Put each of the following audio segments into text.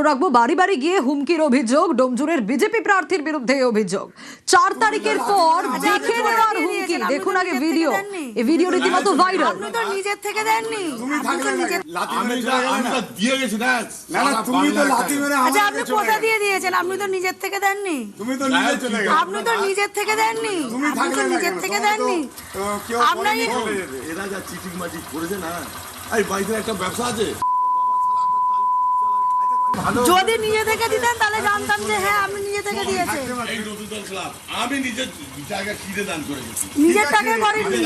রাখবো বাড়ি বাড়ি গিয়ে হুমকির অভিযোগ ডোমজুরের বিজেপি প্রার্থীর বিরুদ্ধে অভিযোগ ৪ তারিখের পর দেখে নেওয়ার হুমকি। দেখুন আগে ভিডিও, এই ভিডিও রীতিমতো ভাইরাল। আপনি তো নিজের থেকে দেননি, আপনি তো নিজের লাথি মেরে আমি তো দিয়ে গেছি না। না না তুমি তো লাথি মেরে আচ্ছা আপনি কোথা দিয়ে দিয়েছেন? আপনি তো নিজের থেকে দেননি, তুমি তো নিজে চলে গেলে আপনি তো নিজের থেকে দেননি, তুমি আপনি তো থাকলে নিজের থেকে দেননি। আপনার এরা যা চিটিং মাটিং করেছে না, এই বাড়িতে একটা ব্যবসা আছে। যদি নিজে থেকে দিতেন তাহলে জানতাম যে হ্যাঁ আপনি নিজে থেকে দিয়েছেন। এই নতুন দল ক্লাব আমি নিজের জায়গা কিনে দান করে গেছি। নিজের টাকায় করেননি,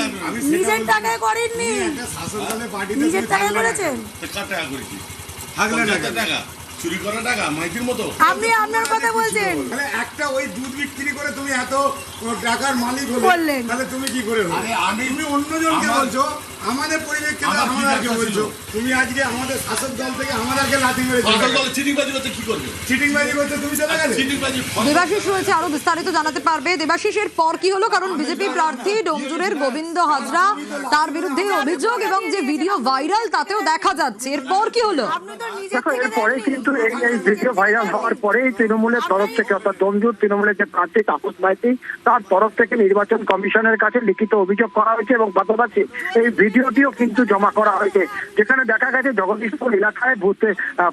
নিজের টাকায় করেননি, শাসক দলের পার্টিতে নিজের টাকায় করেছেন। কার টাকা করেছি? থাকলে না টাকা চুরি করা টাকা মাইতির মতো। আপনি আপনার কথা বলছেন, তাহলে একটা ওই দুধ বিক্রি করে তুমি এত টাকার মালিক হলে বললেন। তাহলে তুমি কি করে হলে? আরে তুমি অন্যজনকে বলছো, আমাদের পরিপ্রেক্ষিতে আমাদেরকে বলছো। তুমি আজকে আমাদের শাসক দল থেকে আমাদেরকে লাথি মেরে চিটিংবাজি করতে কি করবে? চিটিংবাজি করতে তুমি চলে গেলে। চিটিংবাজি দেবাশিস রয়েছে, আরো বিস্তারিত জানাতে পারবে। দেবাশিসের পর কি হলো? কারণ বিজেপি প্রার্থী ডোমজুরের গোবিন্দ হাজরা, তার বিরুদ্ধে অভিযোগ এবং যে ভিডিও ভাইরাল তাতেও দেখা যাচ্ছে। এরপর কি হলো? আপনি তো নিজের দেখো থেকে এরপরে দেননি। কিন্তু এই ভিডিও ভাইরাল হওয়ার পরেই তৃণমূলের তরফ থেকে অর্থাৎ ডোমজুর তৃণমূলের যে প্রার্থী তাপস মাইতি তার তরফ থেকে নির্বাচন কমিশনের কাছে লিখিত অভিযোগ করা হয়েছে এবং পাশাপাশি এই ভিডিওটিও কিন্তু জমা করা হয়েছে, যেখানে দেখা গেছে জগদীশপুর এলাকায়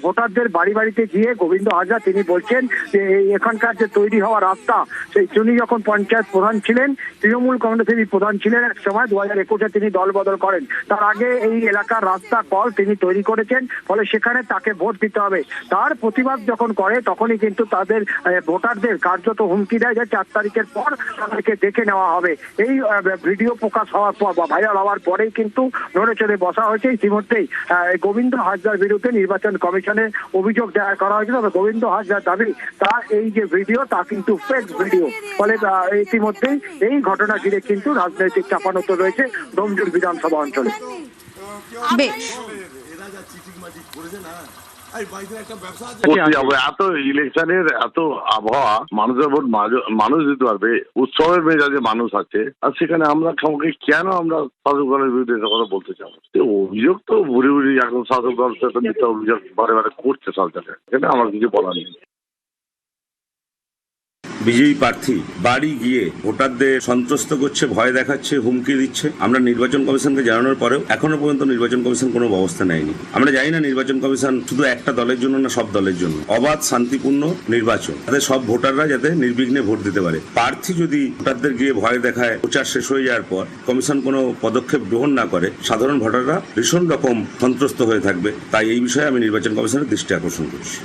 ভোটারদের বাড়ি বাড়িতে গিয়ে গোবিন্দ হাজরা তিনি বলছেন যে এখানকার যে তৈরি হওয়া রাস্তা, সেই তিনি যখন পঞ্চায়েত প্রধান ছিলেন, তৃণমূল কংগ্রেসের প্রধান ছিলেন এক সময় 2021-এ তিনি দল বদল করেন। তার আগে এই এলাকার রাস্তা কল তিনি তৈরি করেছেন, ফলে সেখানে তাকে ভোট দিতে হবে। তার প্রতিবাদ যখন করে তখনই কিন্তু তাদের ভোটারদের কার্যত হুমকি দেয় যে 4 তারিখের পর তাদেরকে দেখে নেওয়া হবে। এই ভিডিও প্রকাশ হওয়ার পর বা ভাইরাল হওয়ার পরেই কিন্তু নড়ে চড়ে বসা হয়েছে। ইতিমধ্যেই গোবিন্দ হাজরার বিরুদ্ধে নির্বাচন কমিশনে অভিযোগ দায়ের করা হয়েছে। তবে গোবিন্দ হাজরার দাবি তার এই যে ভিডিও তা কিন্তু ফেক ভিডিও। ফলে ইতিমধ্যেই এই ঘটনা ঘিরে কিন্তু রাজনৈতিক চাপানোতর রয়েছে ডোমজুর বিধানসভা অঞ্চলে। বেশ, এরা যা চিটিং মাটিং করেছে না, এই বাড়িতে একটা ব্যবসা আছে। এত ইলেকশনের এত আবহাওয়া মানুষের ভোট মানুষ দিতে পারবে, উৎসবের মেজাজে মানুষ আছে, আর সেখানে আমরা কাউকে কেন আমরা শাসক দলের বিরুদ্ধে কথা বলতে চাবো? অভিযোগ তো ভুরি ভুরি এখন শাসক দল মিথ্যা অভিযোগ বারে বারে করছে সব জায়গায়, এটা আমার কিছু বলার নেই। বিজেপি প্রার্থী বাড়ি গিয়ে ভোটারদের সন্ত্রস্ত করছে, ভয় দেখাচ্ছে, হুমকি দিচ্ছে। আমরা নির্বাচন কমিশনকে জানানোর পরেও এখনো পর্যন্ত নির্বাচন কমিশন কোনো ব্যবস্থা নেয়নি। আমরা জানি না নির্বাচন কমিশন শুধু একটা দলের জন্য না সব দলের জন্য অবাধ শান্তিপূর্ণ নির্বাচন, যাতে সব ভোটাররা যাতে নির্বিঘ্নে ভোট দিতে পারে। প্রার্থী যদি ভোটারদের গিয়ে ভয় দেখায়, প্রচার শেষ হয়ে যাওয়ার পর কমিশন কোনো পদক্ষেপ গ্রহণ না করে, সাধারণ ভোটাররা ভীষণ রকম সন্ত্রস্ত হয়ে থাকবে। তাই এই বিষয়ে আমি নির্বাচন কমিশনের দৃষ্টি আকর্ষণ করছি।